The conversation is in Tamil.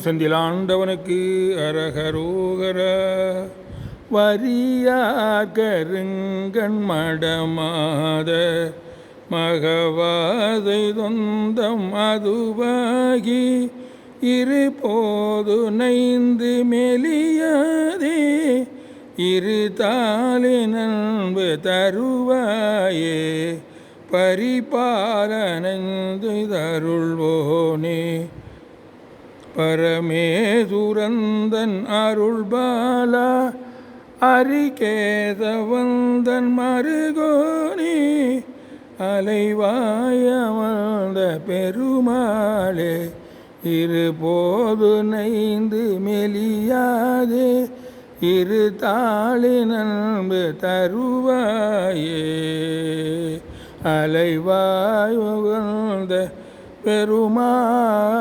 செந்திலாண்டவனுக்கு அரகரோகர. வரியார் கருங்கண் மடமாத மகவாதை தொந்தம் அதுவாகி இருபோது நைந்து மெலியாதே இரு தாளினன்பு தருவாயே பரிபாலனந்து தருள்வோனே. பரமேசுரந்தன் அருள்பாலா அரிகேதவந்தன் மருகோனே அலைவாயமர்ந்த பெருமாளே இருபோது நைந்து மெலியாதே இரு தாளினன்பு தருவாயே அலைவாயுகந்த பெருமாளே.